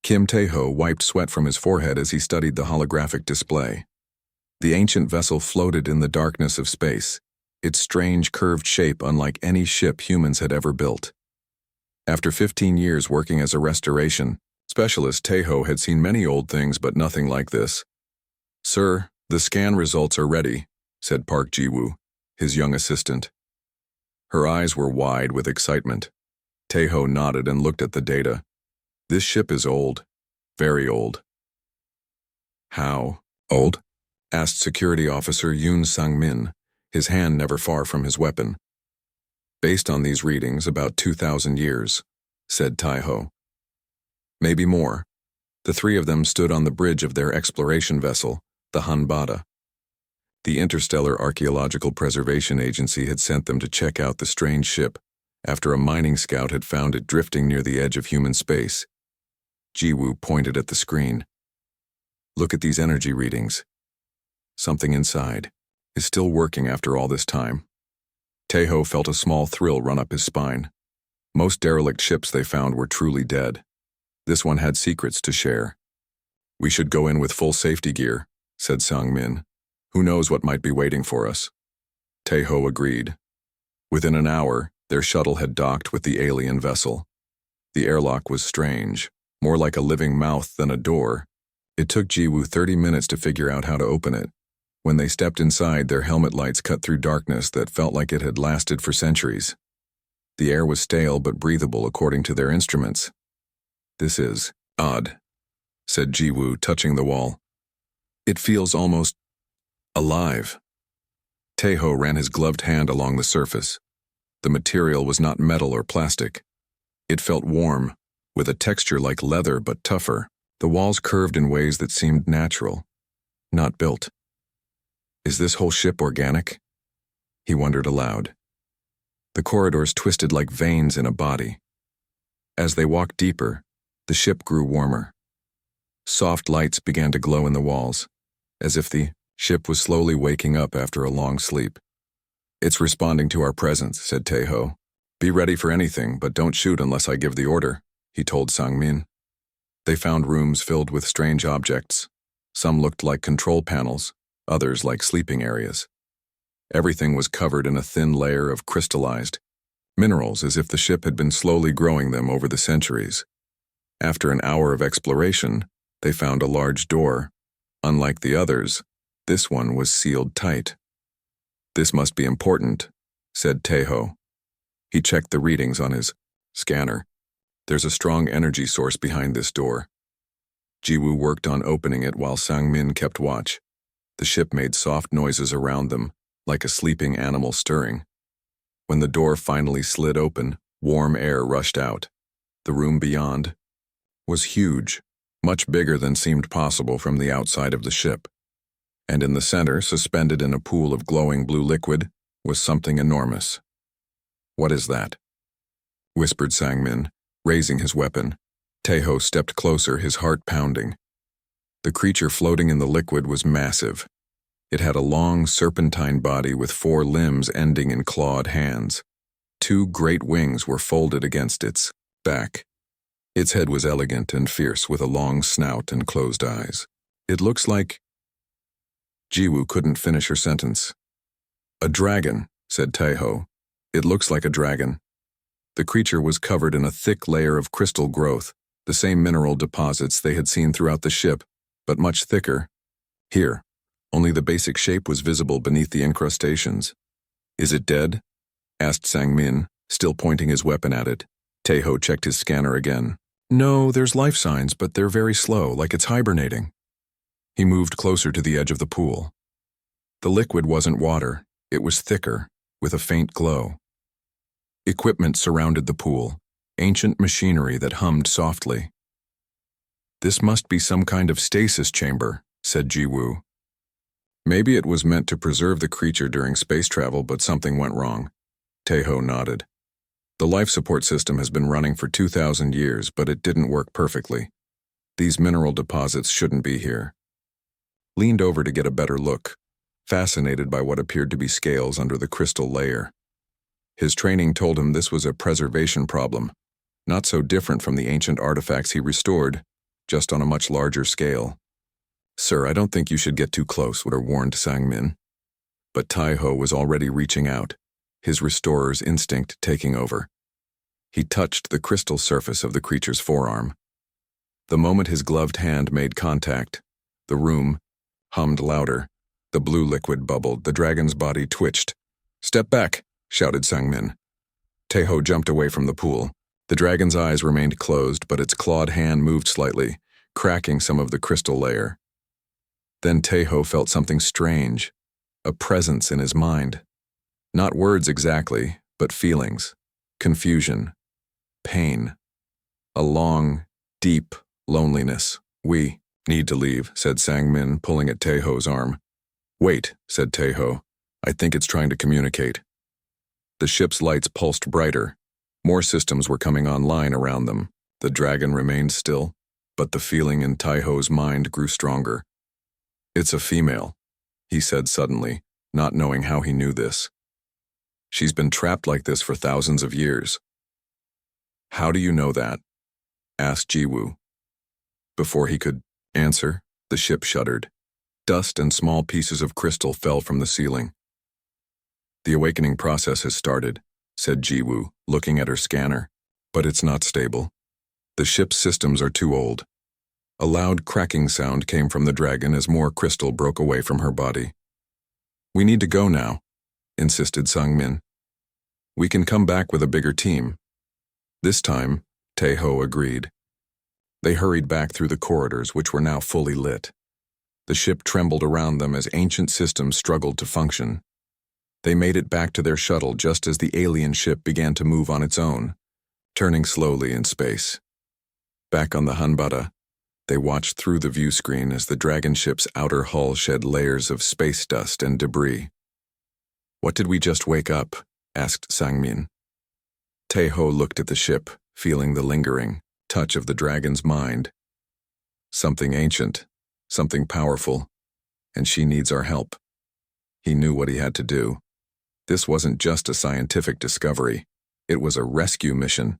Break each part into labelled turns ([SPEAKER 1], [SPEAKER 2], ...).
[SPEAKER 1] Kim Tae-ho wiped sweat from his forehead as he studied the holographic display. The ancient vessel floated in the darkness of space, its strange curved shape unlike any ship humans had ever built. After 15 years working as a restoration specialist, Tae-ho had seen many old things but nothing like this. "Sir, the scan results are ready," said Park Ji-woo, his young assistant. Her eyes were wide with excitement. Tae-ho nodded and looked at the data. "This ship is old, very old." "How old?" asked Security Officer Yoon Sang-min, his hand never far from his weapon. "Based on these readings, about 2,000 years, said Tae-ho. "Maybe more." The three of them stood on the bridge of their exploration vessel, the Hanbada. The Interstellar Archaeological Preservation Agency had sent them to check out the strange ship after a mining scout had found it drifting near the edge of human space. Ji-woo pointed at the screen. "Look at these energy readings. Something inside is still working after all this time." Tae-ho felt a small thrill run up his spine. Most derelict ships they found were truly dead. This one had secrets to share. "We should go in with full safety gear," said Sang-min. "Who knows what might be waiting for us?" Tae-ho agreed. Within an hour, their shuttle had docked with the alien vessel. The airlock was strange, more like a living mouth than a door. It took Ji-woo 30 minutes to figure out how to open it. When they stepped inside, their helmet lights cut through darkness that felt like it had lasted for centuries. The air was stale but breathable according to their instruments. "This is odd," said Ji-woo, touching the wall. "It feels almost alive." Tae-ho ran his gloved hand along the surface. The material was not metal or plastic. It felt warm, with a texture like leather but tougher. The walls curved in ways that seemed natural, not built. "Is this whole ship organic?" he wondered aloud. The corridors twisted like veins in a body. As they walked deeper, the ship grew warmer. Soft lights began to glow in the walls, as if the ship was slowly waking up after a long sleep. "It's responding to our presence," said Tae-ho. "Be ready for anything, but don't shoot unless I give the order," he told Sang-min. They found rooms filled with strange objects. Some looked like control panels, others like sleeping areas. Everything was covered in a thin layer of crystallized minerals, as if the ship had been slowly growing them over the centuries. After an hour of exploration, they found a large door. Unlike the others, this one was sealed tight. "This must be important," said Tae-ho. He checked the readings on his scanner. "There's a strong energy source behind this door." Ji-woo worked on opening it while Sang-min kept watch. The ship made soft noises around them, like a sleeping animal stirring. When the door finally slid open, warm air rushed out. The room beyond was huge, much bigger than seemed possible from the outside of the ship. And in the center, suspended in a pool of glowing blue liquid, was something enormous. "What is that?" whispered Sang-min, raising his weapon. Tae-ho stepped closer, his heart pounding. The creature floating in the liquid was massive. It had a long, serpentine body with 4 limbs ending in clawed hands. 2 great wings were folded against its back. Its head was elegant and fierce, with a long snout and closed eyes. "It looks like—" Ji-woo couldn't finish her sentence. "A dragon," said Tae-ho. "It looks like a dragon." The creature was covered in a thick layer of crystal growth, the same mineral deposits they had seen throughout the ship, but much thicker. Here, only the basic shape was visible beneath the incrustations. "Is it dead?" asked Sang-min, still pointing his weapon at it. Tae-ho checked his scanner again. "No, there's life signs, but they're very slow, like it's hibernating." He moved closer to the edge of the pool. The liquid wasn't water, it was thicker, with a faint glow. Equipment surrounded the pool, ancient machinery that hummed softly. "This must be some kind of stasis chamber," said Ji-woo. "Maybe it was meant to preserve the creature during space travel, but something went wrong." Tae-ho nodded. "The life support system has been running for 2,000 years, but it didn't work perfectly. These mineral deposits shouldn't be here." Leaned over to get a better look, fascinated by what appeared to be scales under the crystal layer. His training told him this was a preservation problem, not so different from the ancient artifacts he restored. just on a much larger scale. "Sir, I don't think you should get too close," warned Sang-min. But Tai-ho was already reaching out, his restorer's instinct taking over. He touched the crystal surface of the creature's forearm. The moment his gloved hand made contact, the room hummed louder. The blue liquid bubbled, the dragon's body twitched. "Step back," shouted Sang-min. Tai-ho jumped away from the pool. The dragon's eyes remained closed, but its clawed hand moved slightly, cracking some of the crystal layer. Then Tai-ho felt something strange, a presence in his mind. Not words exactly, but feelings, confusion, pain, a long, deep loneliness. "We need to leave," said Sang-min, pulling at Tai-ho's arm. "Wait," said Tai-ho. "I think it's trying to communicate." The ship's lights pulsed brighter. More systems were coming online around them. The dragon remained still, but the feeling in Tai-ho's mind grew stronger. "It's a female," he said suddenly, not knowing how he knew this. "She's been trapped like this for thousands of years." "How do you know that?" asked Jiwoo. Before he could answer, the ship shuddered. Dust and small pieces of crystal fell from the ceiling. "The awakening process has started," said Jiwoo, looking at her scanner. "But it's not stable. The ship's systems are too old." A loud cracking sound came from the dragon as more crystal broke away from her body. "We need to go now," insisted Sang-min. "We can come back with a bigger team." This time, Tai-ho agreed. They hurried back through the corridors, which were now fully lit. The ship trembled around them as ancient systems struggled to function. They made it back to their shuttle just as the alien ship began to move on its own, turning slowly in space. Back on the Hanbada, they watched through the view screen as the dragon ship's outer hull shed layers of space dust and debris. "What did we just wake up?" asked Sang-min. Tai-ho looked at the ship, feeling the lingering touch of the dragon's mind. "Something ancient, something powerful, and she needs our help." He knew what he had to do. This wasn't just a scientific discovery. It was a rescue mission,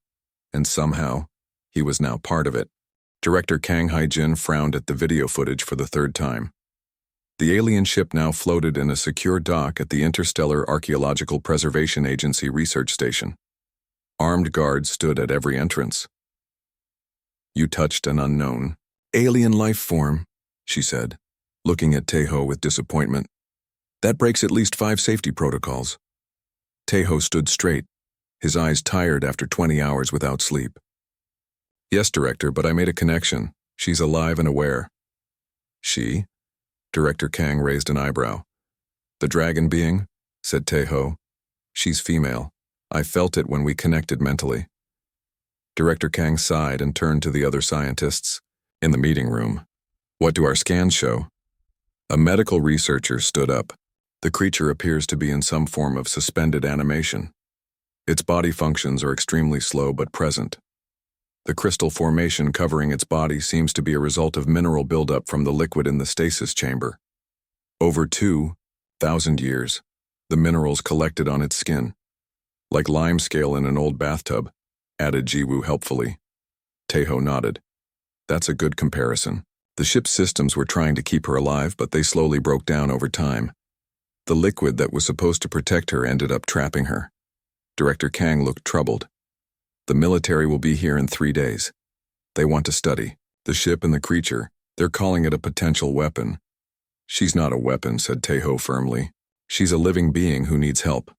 [SPEAKER 1] and somehow, he was now part of it. Director Kang Hae-jin frowned at the video footage for the third time. The alien ship now floated in a secure dock at the Interstellar Archaeological Preservation Agency research station. Armed guards stood at every entrance. "You touched an unknown alien life form," she said, looking at Tai-ho with disappointment. "That breaks at least 5 safety protocols." Tai-ho stood straight, his eyes tired after 20 hours without sleep. "Yes, Director, but I made a connection. She's alive and aware." "She?" Director Kang raised an eyebrow. "The dragon being?" said Tai-ho. "She's female. I felt it when we connected mentally." Director Kang sighed and turned to the other scientists. In the meeting room, "What do our scans show?" A medical researcher stood up. "The creature appears to be in some form of suspended animation. Its body functions are extremely slow but present. The crystal formation covering its body seems to be a result of mineral buildup from the liquid in the stasis chamber. Over 2,000 years, the minerals collected on its skin. Like limescale in an old bathtub," added Jiwoo helpfully. Tai-ho nodded. "That's a good comparison. The ship's systems were trying to keep her alive, but they slowly broke down over time. The liquid that was supposed to protect her ended up trapping her." Director Kang looked troubled. "The military will be here in 3 days. They want to study the ship and the creature. They're calling it a potential weapon." "She's not a weapon," said Tai-ho firmly. "She's a living being who needs help."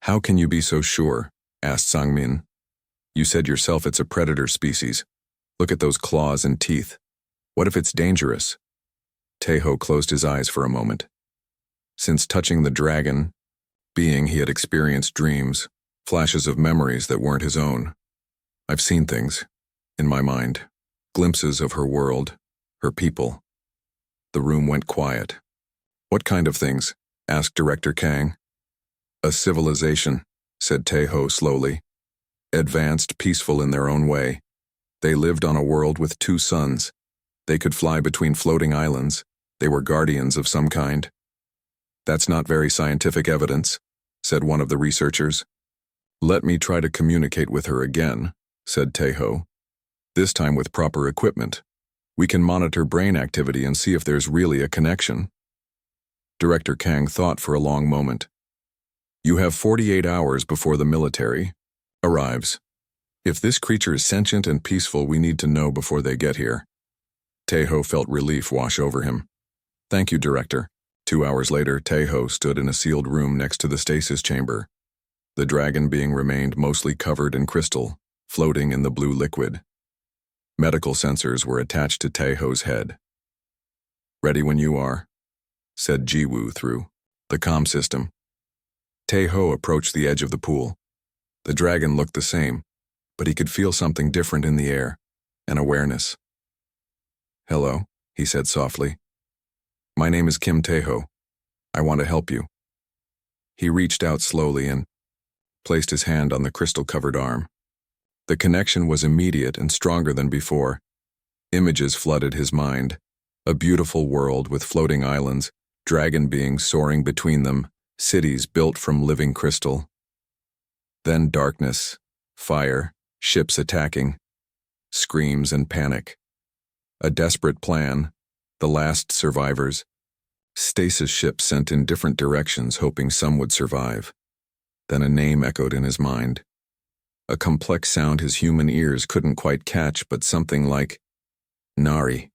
[SPEAKER 1] "How can you be so sure?" asked Sang-min. "You said yourself it's a predator species. Look at those claws and teeth. What if it's dangerous?" Tai-ho closed his eyes for a moment. Since touching the dragon being, he had experienced dreams, flashes of memories that weren't his own. "I've seen things, in my mind, glimpses of her world, her people." The room went quiet. "What kind of things?" asked Director Kang. "A civilization," said Tai-ho slowly. "Advanced, peaceful in their own way. They lived on a world with 2 suns. They could fly between floating islands. They were guardians of some kind." "That's not very scientific evidence," said one of the researchers. "Let me try to communicate with her again," said Tai-ho. "This time with proper equipment. We can monitor brain activity and see if there's really a connection. Director Kang thought for a long moment. You have 48 hours before the military arrives. If this creature is sentient and peaceful, we need to know before they get here. Taeho felt relief wash over him. Thank you, Director. 2 hours later, Taeho stood in a sealed room next to the stasis chamber. The dragon being remained mostly covered in crystal, floating in the blue liquid. Medical sensors were attached to Taeho's head. Ready when you are, said Jiwoo through the comm system. Taeho approached the edge of the pool. The dragon looked the same, but he could feel something different in the air, an awareness. Hello, he said softly. My name is Kim Taeho. I want to help you. He reached out slowly and placed his hand on the crystal-covered arm. The connection was immediate and stronger than before. Images flooded his mind. A beautiful world with floating islands, dragon beings soaring between them, cities built from living crystal. Then darkness, fire, ships attacking, screams and panic. A desperate plan, the last survivors. Stasis ships sent in different directions hoping some would survive. Then a name echoed in his mind. A complex sound his human ears couldn't quite catch, but something like, Nari,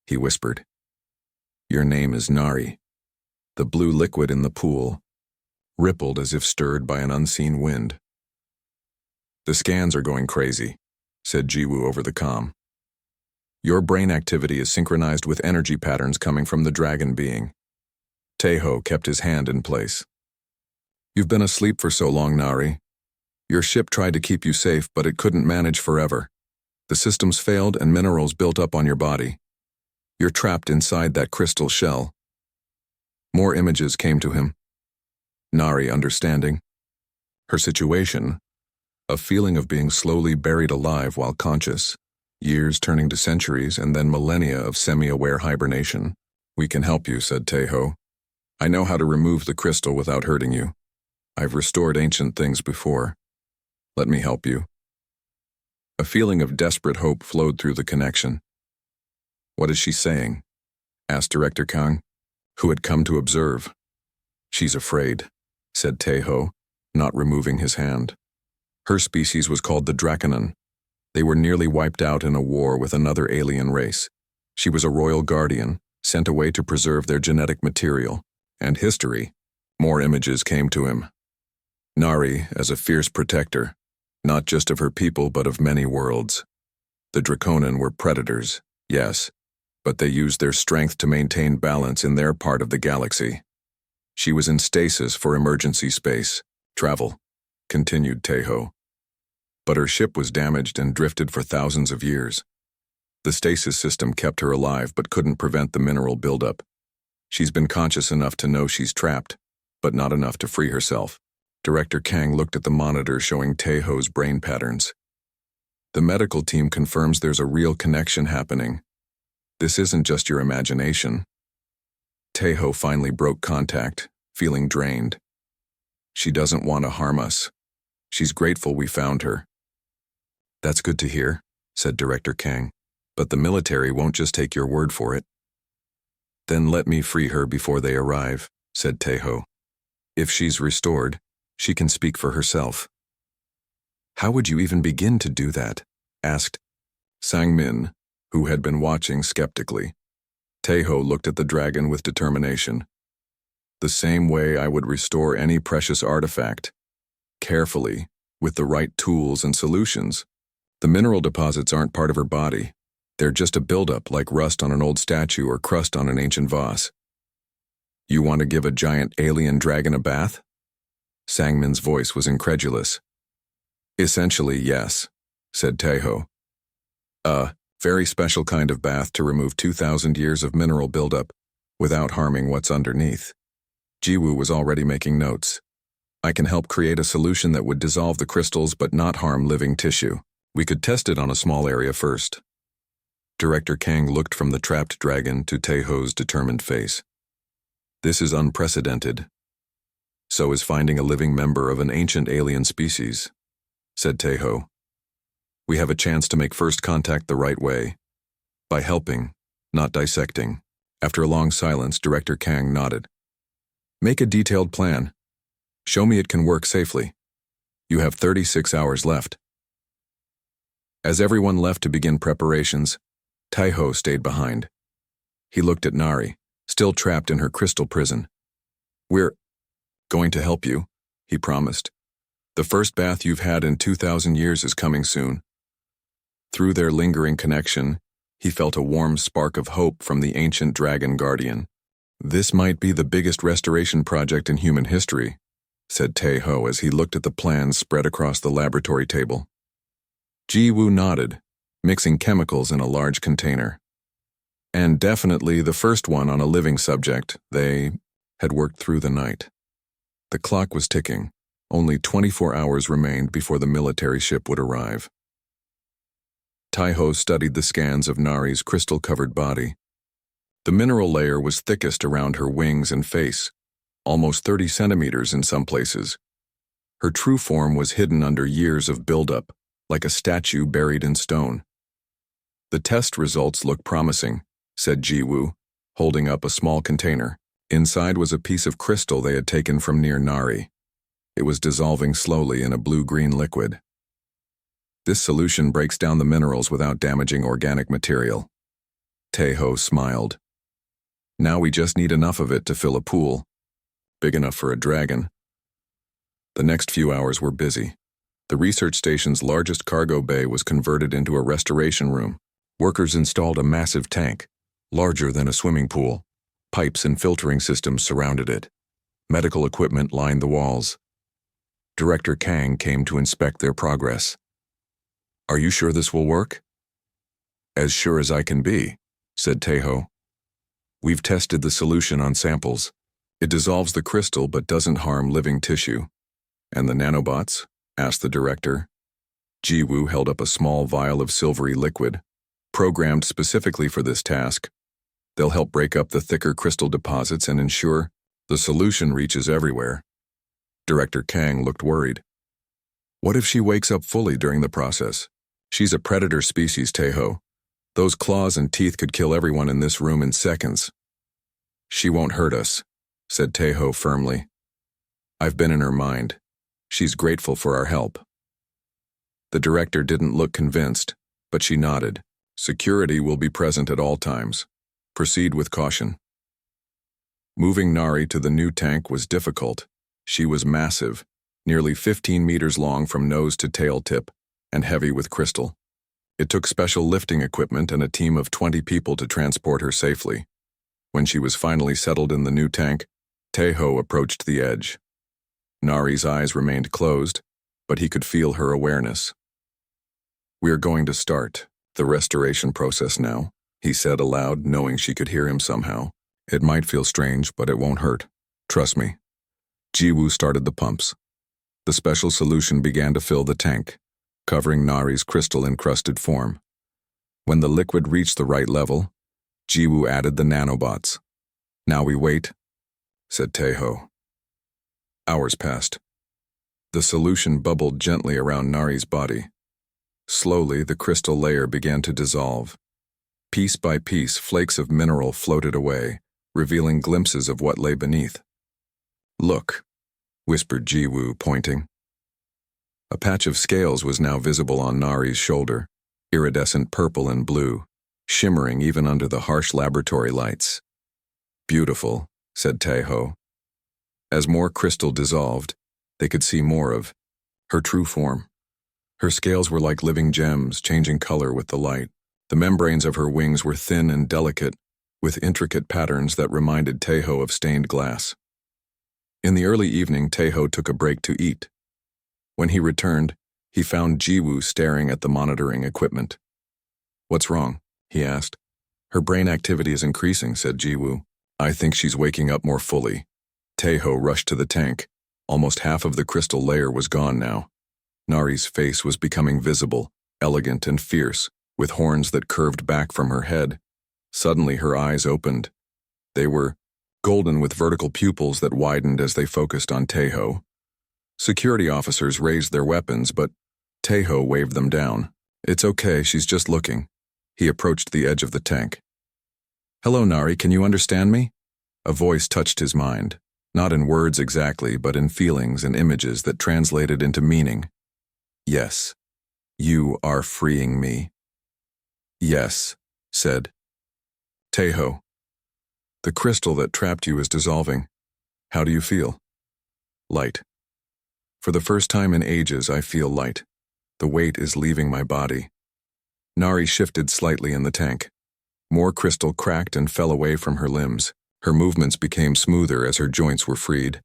[SPEAKER 1] he whispered. Your name is Nari. The blue liquid in the pool rippled as if stirred by an unseen wind. The scans are going crazy, said Jiwoo over the comm. Your brain activity is synchronized with energy patterns coming from the dragon being. Taeho kept his hand in place. You've been asleep for so long, Nari. Your ship tried to keep you safe, but it couldn't manage forever. The systems failed and minerals built up on your body. You're trapped inside that crystal shell. More images came to him. Nari understanding her situation, a feeling of being slowly buried alive while conscious, years turning to centuries and then millennia of semi-aware hibernation. We can help you, said Taeho. I know how to remove the crystal without hurting you. I've restored ancient things before. Let me help you. A feeling of desperate hope flowed through the connection. What is she saying? Asked Director Kang, who had come to observe. She's afraid, said Taeho, not removing his hand. Her species was called the Draconon. They were nearly wiped out in a war with another alien race. She was a royal guardian, sent away to preserve their genetic material. And history. More images came to him. Nari as a fierce protector, not just of her people but of many worlds. The Draconon were predators, yes, but they used their strength to maintain balance in their part of the galaxy. She was in stasis for emergency space, travel, continued Taeho. But her ship was damaged and drifted for thousands of years. The stasis system kept her alive but couldn't prevent the mineral buildup. She's been conscious enough to know she's trapped, but not enough to free herself. Director Kang looked at the monitor showing Taeho's brain patterns. The medical team confirms there's a real connection happening. This isn't just your imagination. Taeho finally broke contact, feeling drained. She doesn't want to harm us. She's grateful we found her. That's good to hear, said Director Kang, but the military won't just take your word for it. Then let me free her before they arrive, said Taeho. If she's restored, she can speak for herself. How would you even begin to do that? Asked Sang-min, who had been watching skeptically. Taeho looked at the dragon with determination. The same way I would restore any precious artifact. Carefully, with the right tools and solutions. The mineral deposits aren't part of her body. They're just a buildup like rust on an old statue or crust on an ancient vase. You want to give a giant alien dragon a bath? Sang-min's voice was incredulous. Essentially, yes, said Taeho. A very special kind of bath to remove 2,000 years of mineral buildup without harming what's underneath. Jiwoo was already making notes. I can help create a solution that would dissolve the crystals but not harm living tissue. We could test it on a small area first. Director Kang looked from the trapped dragon to Taeho's determined face. This is unprecedented. So is finding a living member of an ancient alien species, said Taeho. We have a chance to make first contact the right way. By helping, not dissecting. After a long silence, Director Kang nodded. Make a detailed plan. Show me it can work safely. You have 36 hours left. As everyone left to begin preparations, Taiho stayed behind. He looked at Nari, still trapped in her crystal prison. We're going to help you, he promised. The first bath you've had in 2,000 years is coming soon. Through their lingering connection, he felt a warm spark of hope from the ancient dragon guardian. This might be the biggest restoration project in human history, said Tae-ho as he looked at the plans spread across the laboratory table. Ji-woo nodded, mixing chemicals in a large container. And definitely the first one on a living subject. They had worked through the night. The clock was ticking. Only 24 hours remained before the military ship would arrive. Tae-ho studied the scans of Nari's crystal-covered body. The mineral layer was thickest around her wings and face, almost 30 centimeters in some places. Her true form was hidden under years of buildup, like a statue buried in stone. The test results look promising, said Ji-woo, holding up a small container. Inside was a piece of crystal they had taken from near Nari. It was dissolving slowly in a blue-green liquid. This solution breaks down the minerals without damaging organic material. Tae-ho smiled. Now we just need enough of it to fill a pool, big enough for a dragon. The next few hours were busy. The research station's largest cargo bay was converted into a restoration room. Workers installed a massive tank, larger than a swimming pool. Pipes and filtering systems surrounded it. Medical equipment lined the walls. Director Kang came to inspect their progress. Are you sure this will work? As sure as I can be, said Tae-ho. We've tested the solution on samples. It dissolves the crystal but doesn't harm living tissue. And the nanobots? Asked the director. Ji-woo held up a small vial of silvery liquid, programmed specifically for this task. They'll help break up the thicker crystal deposits and ensure the solution reaches everywhere. Director Kang looked worried. What if she wakes up fully during the process? She's a predator species, Tae-ho. Those claws and teeth could kill everyone in this room in seconds. She won't hurt us, said Tae-ho firmly. I've been in her mind. She's grateful for our help. The director didn't look convinced, but she nodded. Security will be present at all times. Proceed with caution. Moving Nari to the new tank was difficult. She was massive, nearly 15 meters long from nose to tail tip, and heavy with crystal. It took special lifting equipment and a team of 20 people to transport her safely. When she was finally settled in the new tank, Tae-ho approached the edge. Nari's eyes remained closed, but he could feel her awareness. We are going to start the restoration process now, he said aloud, knowing she could hear him somehow. It might feel strange, but it won't hurt. Trust me. Ji-woo started the pumps. The special solution began to fill the tank, covering Nari's crystal-encrusted form. When the liquid reached the right level, Ji-woo added the nanobots. Now we wait, said Tae-ho. Hours passed. The solution bubbled gently around Nari's body. Slowly, the crystal layer began to dissolve. Piece by piece, flakes of mineral floated away, revealing glimpses of what lay beneath. Look, whispered Ji-woo, pointing. A patch of scales was now visible on Nari's shoulder, iridescent purple and blue, shimmering even under the harsh laboratory lights. Beautiful, said Tae-ho. As more crystal dissolved, they could see more of her true form. Her scales were like living gems, changing color with the light. The membranes of her wings were thin and delicate, with intricate patterns that reminded Tae-ho of stained glass. In the early evening, Tae-ho took a break to eat. When he returned, he found Ji-woo staring at the monitoring equipment. What's wrong? He asked. Her brain activity is increasing, said Ji-woo. I think she's waking up more fully. Tae-ho rushed to the tank. Almost half of the crystal layer was gone now. Nari's face was becoming visible, elegant and fierce, with horns that curved back from her head. Suddenly her eyes opened. They were golden with vertical pupils that widened as they focused on Tae-ho. Security officers raised their weapons, but Tae-ho waved them down. It's okay, she's just looking. He approached the edge of the tank. "Hello, Nari, can you understand me?" A voice touched his mind, not in words exactly, but in feelings and images that translated into meaning. "Yes, you are freeing me." "Yes," said Teho. "The crystal that trapped you is dissolving. How do you feel?" "Light. For the first time in ages, I feel light. The weight is leaving my body." Nari shifted slightly in the tank. More crystal cracked and fell away from her limbs. Her movements became smoother as her joints were freed.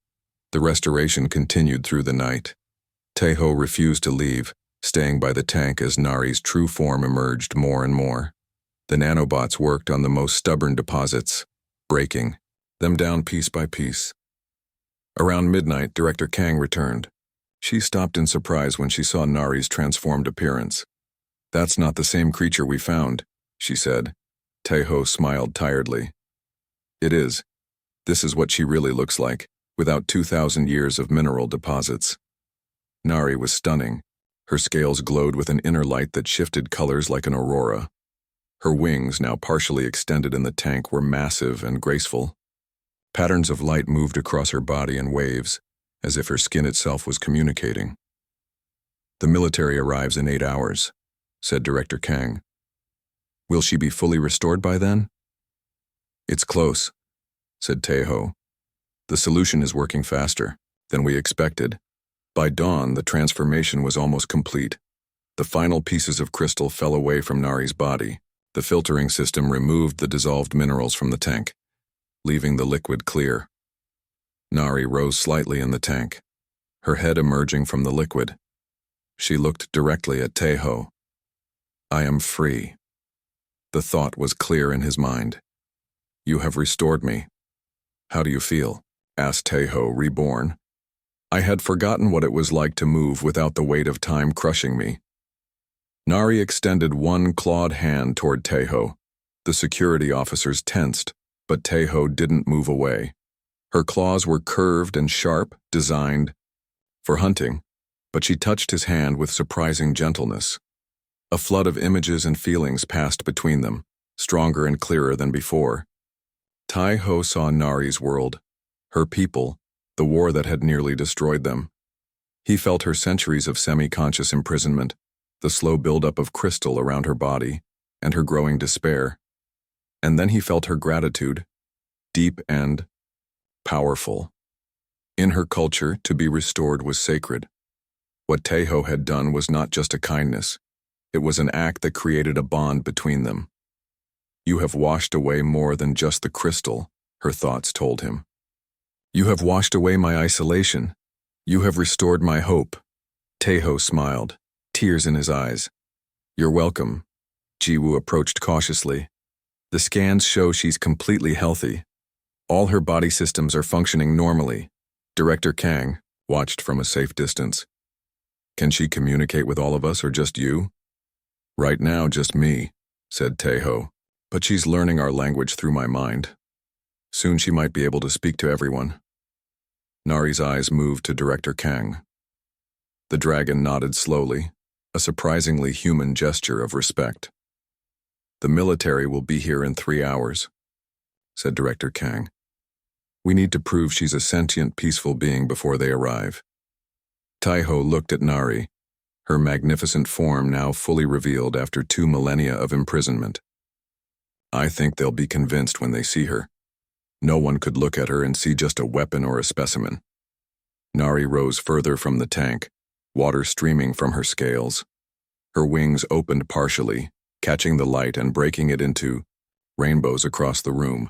[SPEAKER 1] The restoration continued through the night. Teho refused to leave, staying by the tank as Nari's true form emerged more and more. The nanobots worked on the most stubborn deposits, breaking them down piece by piece. Around midnight, Director Kang returned. She stopped in surprise when she saw Nari's transformed appearance. "That's not the same creature we found," she said. Teho smiled tiredly. "It is. This is what she really looks like, without 2,000 years of mineral deposits." Nari was stunning. Her scales glowed with an inner light that shifted colors like an aurora. Her wings, now partially extended in the tank, were massive and graceful. Patterns of light moved across her body in waves, as if her skin itself was communicating. "The military arrives in 8 hours," said Director Kang. "Will she be fully restored by then?" "It's close," said Teho. "The solution is working faster than we expected." By dawn, the transformation was almost complete. The final pieces of crystal fell away from Nari's body. The filtering system removed the dissolved minerals from the tank, leaving the liquid clear. Nari rose slightly in the tank, her head emerging from the liquid. She looked directly at Teho. "I am free." The thought was clear in his mind. "You have restored me." "How do you feel?" asked Teho, reborn. "I had forgotten what it was like to move without the weight of time crushing me." Nari extended one clawed hand toward Teho. The security officers tensed, but Teho didn't move away. Her claws were curved and sharp, designed for hunting, but she touched his hand with surprising gentleness. A flood of images and feelings passed between them, stronger and clearer than before. Teho saw Nari's world, her people, the war that had nearly destroyed them. He felt her centuries of semi-conscious imprisonment, the slow buildup of crystal around her body, and her growing despair. And then he felt her gratitude, deep and powerful. In her culture, to be restored was sacred. What Teho had done was not just a kindness. It was an act that created a bond between them. "You have washed away more than just the crystal," her thoughts told him. "You have washed away my isolation. You have restored my hope." Teho smiled, tears in his eyes. "You're welcome." Jiwoo approached cautiously. "The scans show she's completely healthy. All her body systems are functioning normally." Director Kang watched from a safe distance. "Can she communicate with all of us or just you?" "Right now, just me," said Teho. "But she's learning our language through my mind. Soon she might be able to speak to everyone." Nari's eyes moved to Director Kang. The dragon nodded slowly, a surprisingly human gesture of respect. "The military will be here in 3 hours," said Director Kang. "We need to prove she's a sentient, peaceful being before they arrive." Teho looked at Nari, her magnificent form now fully revealed after 2 millennia of imprisonment. "I think they'll be convinced when they see her. No one could look at her and see just a weapon or a specimen." Nari rose further from the tank, water streaming from her scales. Her wings opened partially, catching the light and breaking it into rainbows across the room.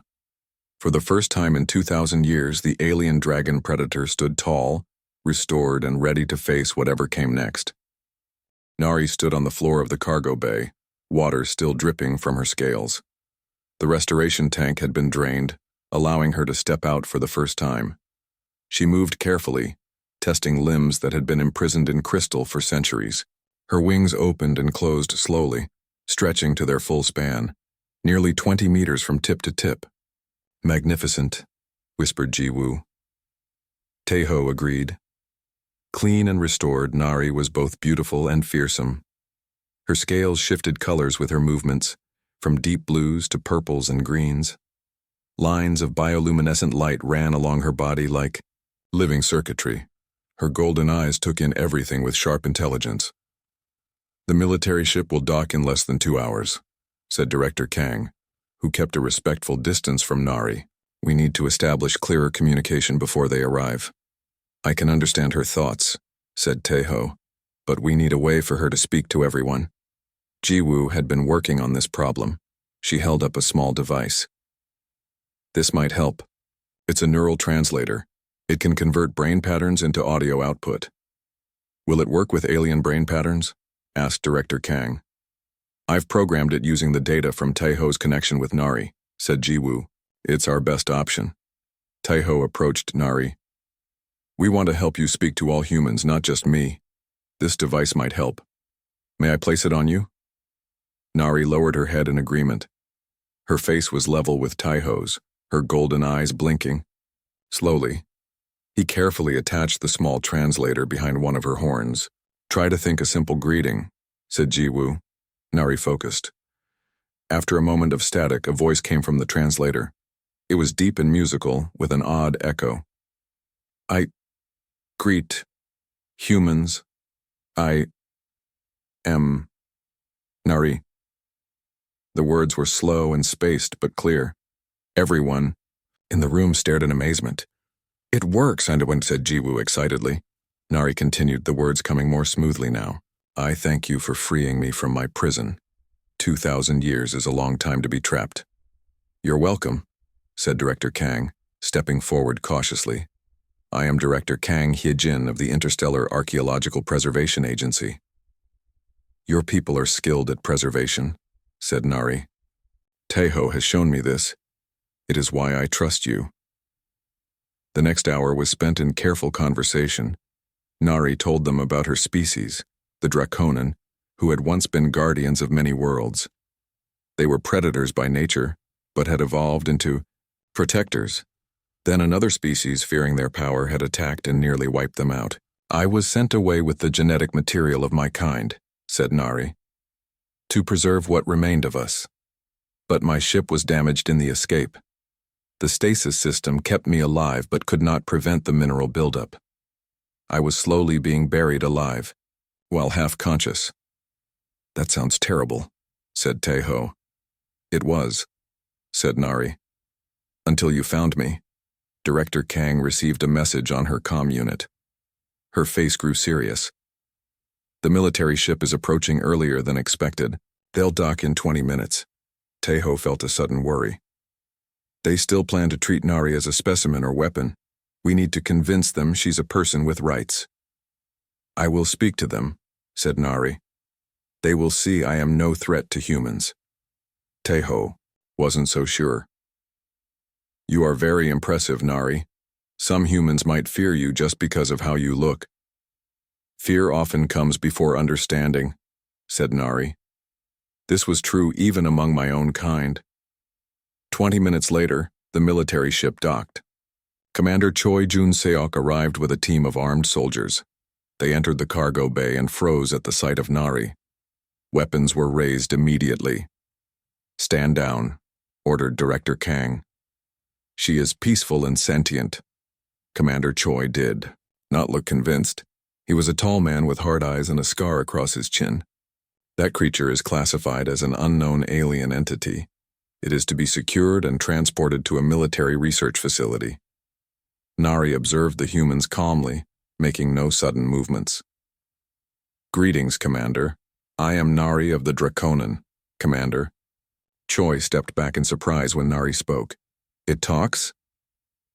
[SPEAKER 1] For the first time in 2,000 years, the alien dragon predator stood tall, restored, and ready to face whatever came next. Nari stood on the floor of the cargo bay, water still dripping from her scales. The restoration tank had been drained, allowing her to step out for the first time. She moved carefully, testing limbs that had been imprisoned in crystal for centuries. Her wings opened and closed slowly, stretching to their full span, nearly 20 meters from tip to tip. "Magnificent," whispered Jiwoo. Teho agreed. Clean and restored, Nari was both beautiful and fearsome. Her scales shifted colors with her movements, from deep blues to purples and greens. Lines of bioluminescent light ran along her body like living circuitry. Her golden eyes took in everything with sharp intelligence. "The military ship will dock in less than 2 hours," said Director Kang, who kept a respectful distance from Nari. "We need to establish clearer communication before they arrive." "I can understand her thoughts," said Taeho, "but we need a way for her to speak to everyone." Jiwoo had been working on this problem. She held up a small device. "This might help. It's a neural translator. It can convert brain patterns into audio output." "Will it work with alien brain patterns?" asked Director Kang. "I've programmed it using the data from Taeho's connection with Nari," said Jiwoo. "It's our best option." Taeho approached Nari. "We want to help you speak to all humans, not just me. This device might help. May I place it on you?" Nari lowered her head in agreement. Her face was level with Taeho's, her golden eyes blinking. Slowly, he carefully attached the small translator behind one of her horns. "Try to think a simple greeting," said Jiwoo. Nari focused. After a moment of static, a voice came from the translator. It was deep and musical, with an odd echo. "I greet humans. I am Nari." The words were slow and spaced, but clear. Everyone in the room stared in amazement. "It works," said Jiwoo excitedly. Nari continued, the words coming more smoothly now. "I thank you for freeing me from my prison. 2,000 years is a long time to be trapped." "You're welcome," said Director Kang, stepping forward cautiously. "I am Director Kang Hyejin of the Interstellar Archaeological Preservation Agency." "Your people are skilled at preservation," said Nari. "Taeho has shown me this. It is why I trust you." The next hour was spent in careful conversation. Nari told them about her species, the Draconan, who had once been guardians of many worlds. They were predators by nature, but had evolved into protectors. Then another species, fearing their power, had attacked and nearly wiped them out. "I was sent away with the genetic material of my kind," said Nari, "to preserve what remained of us. But my ship was damaged in the escape. The stasis system kept me alive but could not prevent the mineral buildup. I was slowly being buried alive, while half-conscious." "That sounds terrible," said Taeho. "It was," said Nari. "Until you found me." Director Kang received a message on her comm unit. Her face grew serious. "The military ship is approaching earlier than expected. They'll dock in 20 minutes. Taeho felt a sudden worry. "They still plan to treat Nari as a specimen or weapon. We need to convince them she's a person with rights." "I will speak to them," said Nari. "They will see I am no threat to humans." Taeho wasn't so sure. "You are very impressive, Nari. Some humans might fear you just because of how you look." "Fear often comes before understanding," said Nari. This was true even among my own kind. 20 minutes later, the military ship docked. Commander Choi Jun-seok arrived with a team of armed soldiers. They entered the cargo bay and froze at the sight of Nari. Weapons were raised immediately. "Stand down," ordered Director Kang. "She is peaceful and sentient." Commander Choi did not look convinced. He was a tall man with hard eyes and a scar across his chin. "That creature is classified as an unknown alien entity. It is to be secured and transported to a military research facility." Nari observed the humans calmly, making no sudden movements. "Greetings, Commander. I am Nari of the Draconan, Commander." Choi stepped back in surprise when Nari spoke. "It talks?"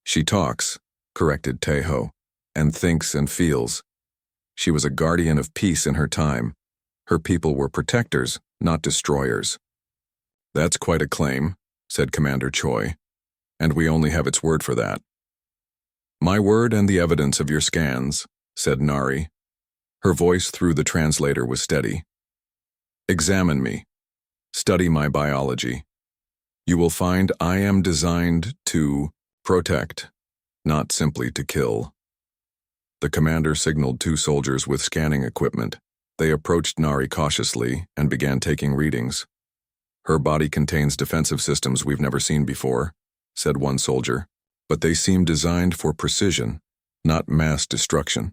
[SPEAKER 1] "She talks," corrected Taeho, "and thinks and feels. She was a guardian of peace in her time. Her people were protectors, not destroyers." "That's quite a claim," said Commander Choi, "and we only have its word for that." "My word and the evidence of your scans," said Nari. Her voice through the translator was steady. "Examine me. Study my biology. You will find I am designed to protect, not simply to kill." The commander signaled 2 soldiers with scanning equipment. They approached Nari cautiously and began taking readings. Her body contains defensive systems we've never seen before, said one soldier, but they seem designed for precision, not mass destruction.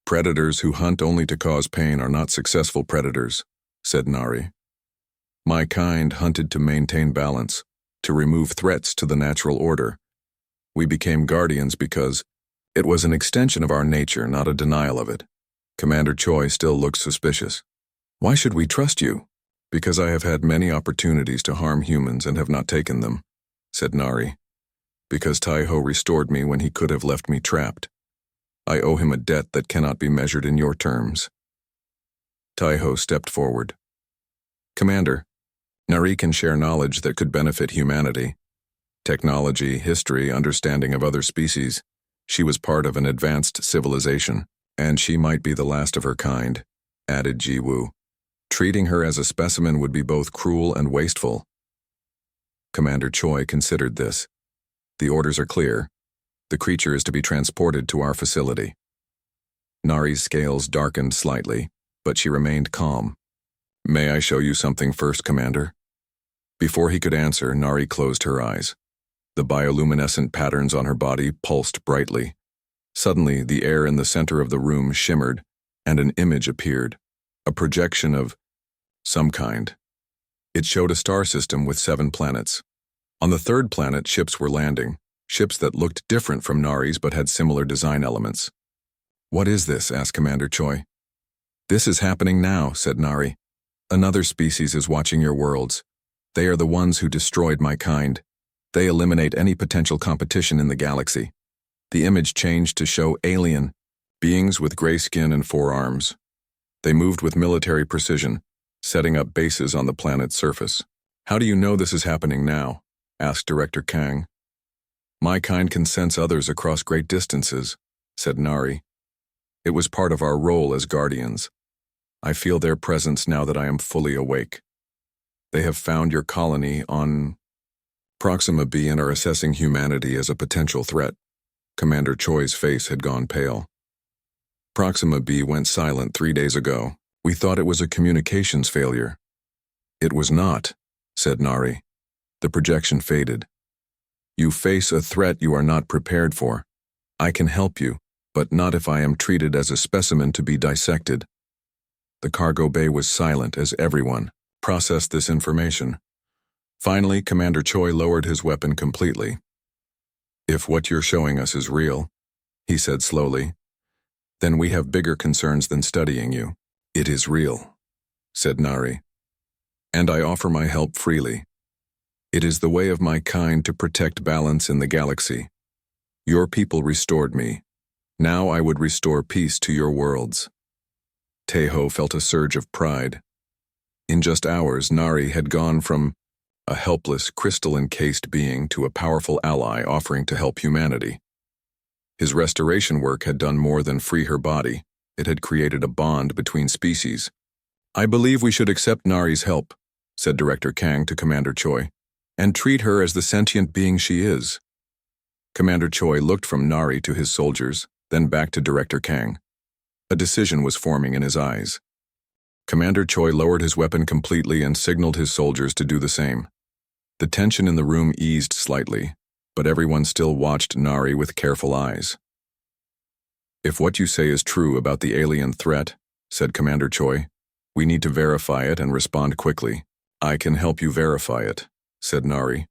[SPEAKER 1] Predators who hunt only to cause pain are not successful predators, said Nari. My kind hunted to maintain balance, to remove threats to the natural order. We became guardians because it was an extension of our nature, not a denial of it. Commander Choi still looks suspicious. Why should we trust you? Because I have had many opportunities to harm humans and have not taken them, said Nari. Because Tai-Ho restored me when he could have left me trapped. I owe him a debt that cannot be measured in your terms. Tai-Ho stepped forward. Commander, Nari can share knowledge that could benefit humanity. Technology, history, understanding of other species. She was part of an advanced civilization, and she might be the last of her kind, added Ji-Woo. Treating her as a specimen would be both cruel and wasteful. Commander Choi considered this. The orders are clear. The creature is to be transported to our facility. Nari's scales darkened slightly, but she remained calm. May I show you something first, Commander? Before he could answer, Nari closed her eyes. The bioluminescent patterns on her body pulsed brightly. Suddenly, the air in the center of the room shimmered, and an image appeared, a projection of some kind. It showed a star system with 7 planets. On the 3rd planet, ships were landing, ships that looked different from Nari's but had similar design elements. What is this? Asked Commander Choi. This is happening now, said Nari. Another species is watching your worlds. They are the ones who destroyed my kind. They eliminate any potential competition in the galaxy. The image changed to show alien, beings with gray skin and 4 arms. They moved with military precision, setting up bases on the planet's surface. How do you know this is happening now? Asked Director Kang. My kind can sense others across great distances, said Nari. It was part of our role as guardians. I feel their presence now that I am fully awake. They have found your colony on Proxima B and are assessing humanity as a potential threat. Commander Choi's face had gone pale. Proxima B went silent 3 days ago. We thought it was a communications failure. It was not, said Nari. The projection faded. You face a threat you are not prepared for. I can help you, but not if I am treated as a specimen to be dissected. The cargo bay was silent as everyone processed this information. Finally, Commander Choi lowered his weapon completely. If what you're showing us is real, he said slowly, then we have bigger concerns than studying you. It is real, said Nari. And I offer my help freely. It is the way of my kind to protect balance in the galaxy. Your people restored me. Now I would restore peace to your worlds. Tai-Ho felt a surge of pride. In just hours, Nari had gone from a helpless, crystal-encased being to a powerful ally offering to help humanity. His restoration work had done more than free her body. It had created a bond between species. I believe we should accept Nari's help, said Director Kang to Commander Choi, and treat her as the sentient being she is. Commander Choi looked from Nari to his soldiers, then back to Director Kang. A decision was forming in his eyes. Commander Choi lowered his weapon completely and signaled his soldiers to do the same. The tension in the room eased slightly, but everyone still watched Nari with careful eyes. If what you say is true about the alien threat, said Commander Choi, we need to verify it and respond quickly. I can help you verify it, said Nari.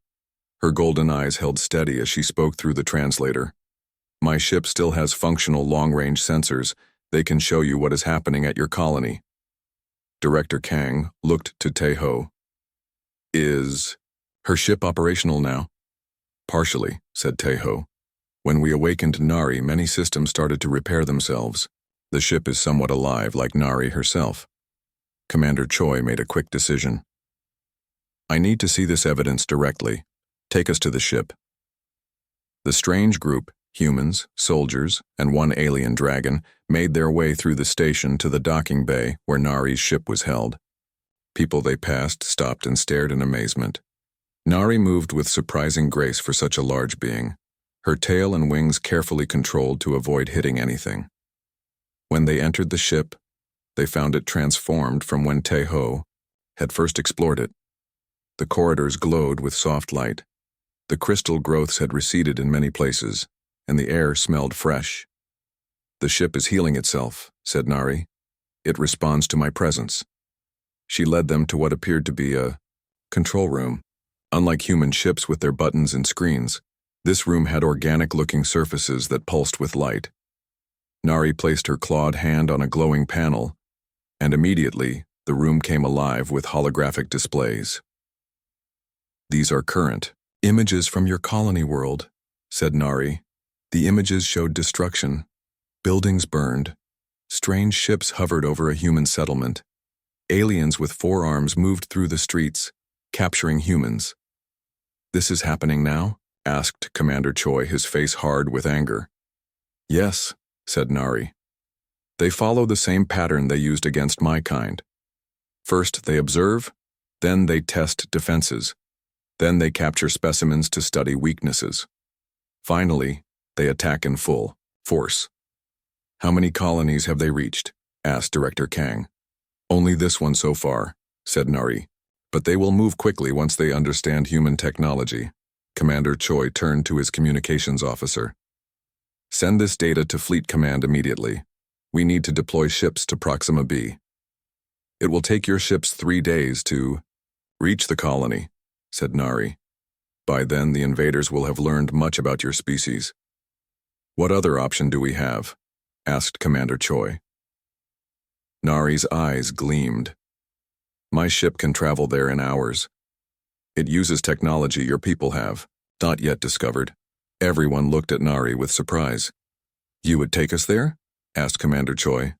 [SPEAKER 1] Her golden eyes held steady as she spoke through the translator. My ship still has functional long-range sensors. They can show you what is happening at your colony. Director Kang looked to Tai-Ho. Is her ship operational now? Partially, said Tai-Ho. When we awakened Nari, many systems started to repair themselves. The ship is somewhat alive, like Nari herself. Commander Choi made a quick decision. I need to see this evidence directly. Take us to the ship. The strange group, humans, soldiers, and 1 alien dragon, made their way through the station to the docking bay where Nari's ship was held. People they passed stopped and stared in amazement. Nari moved with surprising grace for such a large being, her tail and wings carefully controlled to avoid hitting anything. When they entered the ship, they found it transformed from when Tai-Ho had first explored it. The corridors glowed with soft light. The crystal growths had receded in many places, and the air smelled fresh. "The ship is healing itself," said Nari. "It responds to my presence." She led them to what appeared to be a control room. Unlike human ships with their buttons and screens, this room had organic-looking surfaces that pulsed with light. Nari placed her clawed hand on a glowing panel, and immediately the room came alive with holographic displays. "These are current images from your colony world," said Nari. The images showed destruction. Buildings burned. Strange ships hovered over a human settlement. Aliens with forearms moved through the streets, capturing humans. "This is happening now?" asked Commander Choi, his face hard with anger. "Yes," said Nari. "They follow the same pattern they used against my kind. First they observe, then they test defenses, then they capture specimens to study weaknesses. Finally, they attack in full force." "How many colonies have they reached?" asked Director Kang. "Only this one so far," said Nari. "But they will move quickly once they understand human technology." Commander Choi turned to his communications officer. "Send this data to Fleet Command immediately. We need to deploy ships to Proxima B." "It will take your ships 3 days to reach the colony," said Nari. "By then, the invaders will have learned much about your species." "What other option do we have?" asked Commander Choi. Nari's eyes gleamed. "My ship can travel there in hours. It uses technology your people have, not yet discovered." Everyone looked at Nari with surprise. "You would take us there?" asked Commander Choi.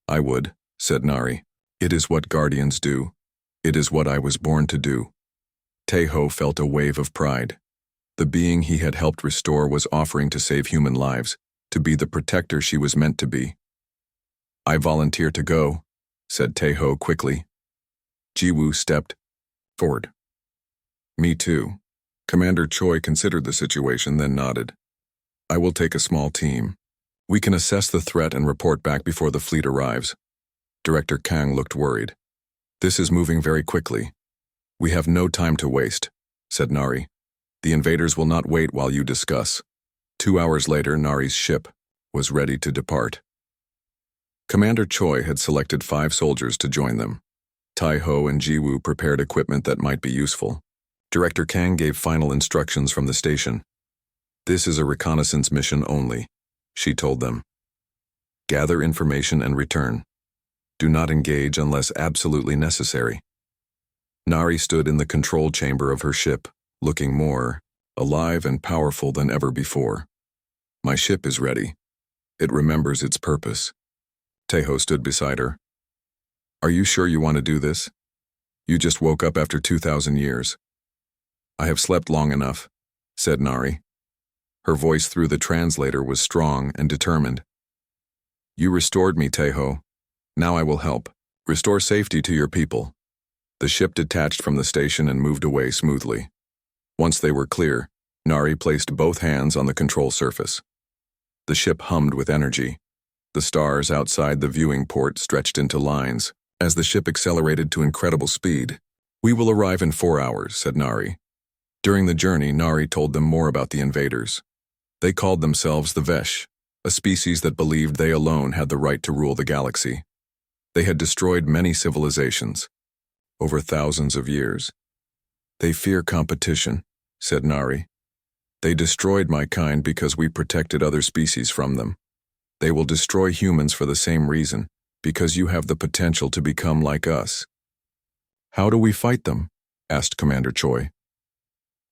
[SPEAKER 1] "I would," said Nari. "It is what Guardians do. It is what I was born to do." Taeho felt a wave of pride. The being he had helped restore was offering to save human lives, to be the protector she was meant to be. "I volunteer to go," said Taeho quickly. Jiwoo stepped forward. "Me too." Commander Choi considered the situation, then nodded. "I will take a small team. We can assess the threat and report back before the fleet arrives." Director Kang looked worried. "This is moving very quickly. We have no time to waste," said Nari. "The invaders will not wait while you discuss." 2 hours later, Nari's ship was ready to depart. Commander Choi had selected 5 soldiers to join them. Taeho and Jiwoo prepared equipment that might be useful. Director Kang gave final instructions from the station. "This is a reconnaissance mission only," she told them. "Gather information and return. Do not engage unless absolutely necessary." Nari stood in the control chamber of her ship, looking more alive and powerful than ever before. "My ship is ready. It remembers its purpose." Taeho stood beside her. "Are you sure you want to do this? You just woke up after 2,000 years. "I have slept long enough," said Nari. Her voice through the translator was strong and determined. "You restored me, Taeho. Now I will help. Restore safety to your people." The ship detached from the station and moved away smoothly. Once they were clear, Nari placed both hands on the control surface. The ship hummed with energy. The stars outside the viewing port stretched into lines as the ship accelerated to incredible speed. "We will arrive in 4 hours," said Nari. During the journey, Nari told them more about the invaders. They called themselves the Vesh, a species that believed they alone had the right to rule the galaxy. They had destroyed many civilizations, over thousands of years. "They fear competition," said Nari. "They destroyed my kind because we protected other species from them. They will destroy humans for the same reason, because you have the potential to become like us." "How do we fight them?" asked Commander Choi.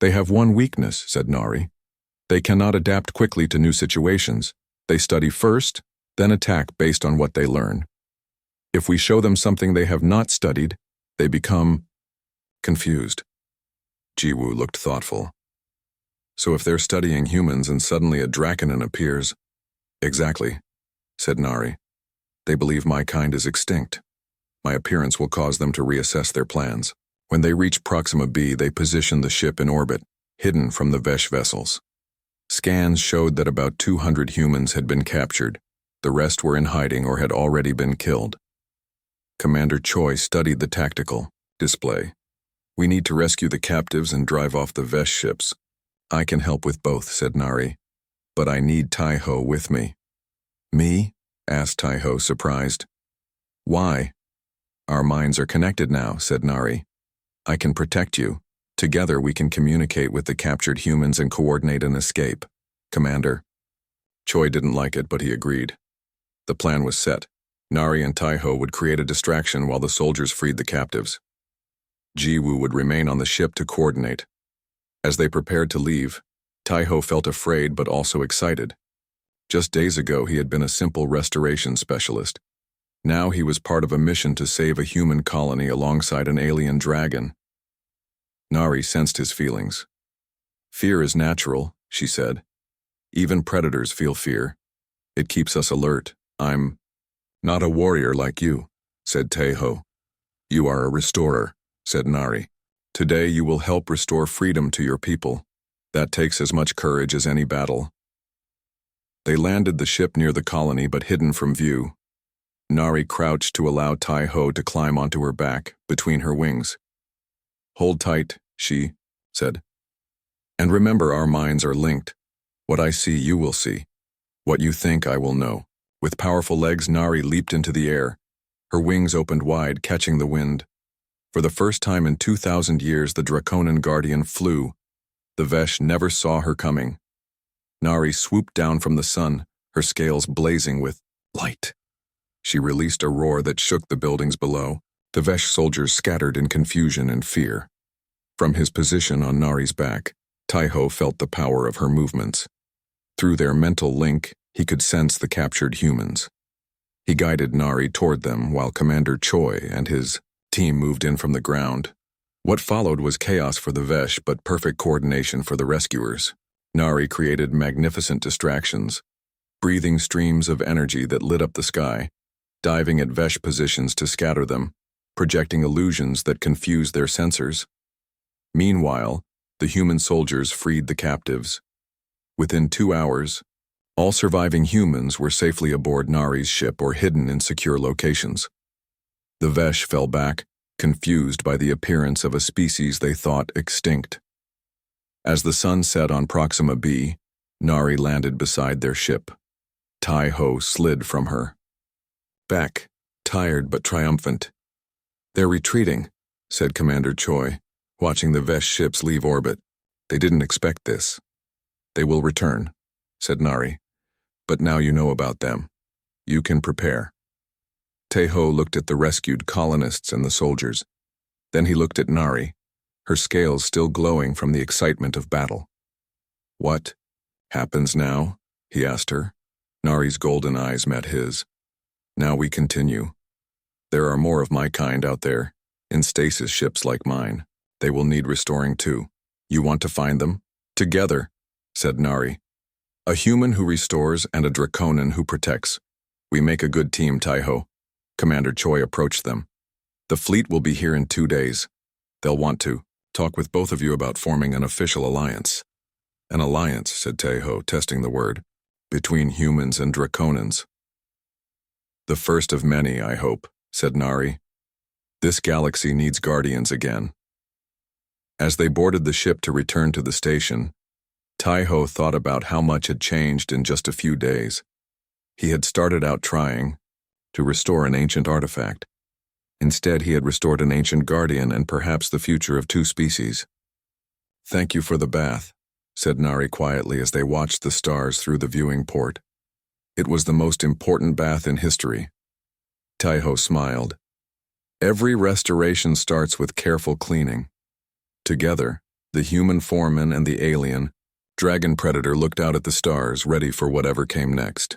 [SPEAKER 1] "They have one weakness," said Nari. "They cannot adapt quickly to new situations. They study first, then attack based on what they learn. If we show them something they have not studied, they become confused." Jiwoo looked thoughtful. "So if they're studying humans and suddenly a Draconin appears—" "Exactly," said Nari. "They believe my kind is extinct. My appearance will cause them to reassess their plans. When they reach Proxima B, they position the ship in orbit, hidden from the Vesh vessels. Scans showed that about 200 humans had been captured. The rest were in hiding or had already been killed." Commander Choi studied the tactical display. We need to rescue the captives and drive off the Vesh ships. I can help with both, said Nari. But I need Tai-Ho with me. Me? Asked Tai-Ho, surprised. Why? Our minds are connected now, said Nari. I can protect you. Together we can communicate with the captured humans and coordinate an escape. Commander. Choi didn't like it, but he agreed. The plan was set. Nari and Tai-Ho would create a distraction while the soldiers freed the captives. Ji-Woo would remain on the ship to coordinate. As they prepared to leave, Tai-Ho felt afraid but also excited. Just days ago he had been a simple restoration specialist. Now he was part of a mission to save a human colony alongside an alien dragon. Nari sensed his feelings. Fear is natural, she said. Even predators feel fear. It keeps us alert. I'm not a warrior like you, said Tai-Ho. You are a restorer, said Nari. Today you will help restore freedom to your people. That takes as much courage as any battle. They landed the ship near the colony but hidden from view. Nari crouched to allow Tai-Ho to climb onto her back, between her wings. Hold tight, she said. And remember, our minds are linked. What I see, you will see. What you think, I will know. With powerful legs, Nari leaped into the air. Her wings opened wide, catching the wind. For the first time in 2,000 years, the Draconan guardian flew. The Vesh never saw her coming. Nari swooped down from the sun, her scales blazing with light. She released a roar that shook the buildings below. The Vesh soldiers scattered in confusion and fear. From his position on Nari's back, Tai-Ho felt the power of her movements. Through their mental link, he could sense the captured humans. He guided Nari toward them while Commander Choi and his team moved in from the ground. What followed was chaos for the Vesh, but perfect coordination for the rescuers. Nari created magnificent distractions, breathing streams of energy that lit up the sky, diving at Vesh positions to scatter them, projecting illusions that confused their sensors. Meanwhile, the human soldiers freed the captives. Within 2 hours, all surviving humans were safely aboard Nari's ship or hidden in secure locations. The Vesh fell back, confused by the appearance of a species they thought extinct. As the sun set on Proxima B, Nari landed beside their ship. Tai-Ho slid from her. Back, tired but triumphant. They're retreating, said Commander Choi, watching the Vesh ships leave orbit. They didn't expect this. They will return, said Nari. But now you know about them. You can prepare. Tai-Ho looked at the rescued colonists and the soldiers. Then he looked at Nari, her scales still glowing from the excitement of battle. What happens now? He asked her. Nari's golden eyes met his. Now we continue. There are more of my kind out there, in stasis ships like mine. They will need restoring too. You want to find them? Together, said Nari. A human who restores and a Draconan who protects. We make a good team, Tai-Ho. Commander Choi approached them. The fleet will be here in 2 days. They'll want to talk with both of you about forming an official alliance. An alliance, said Tai-Ho, testing the word, between humans and Draconans. The first of many, I hope, said Nari. This galaxy needs guardians again. As they boarded the ship to return to the station, Tai-Ho thought about how much had changed in just a few days. He had started out trying to restore an ancient artifact. Instead, he had restored an ancient guardian and perhaps the future of 2 species. Thank you for the bath, said Nari quietly as they watched the stars through the viewing port. It was the most important bath in history. Tai-Ho smiled. Every restoration starts with careful cleaning. Together, the human foreman and the alien, dragon predator looked out at the stars, ready for whatever came next.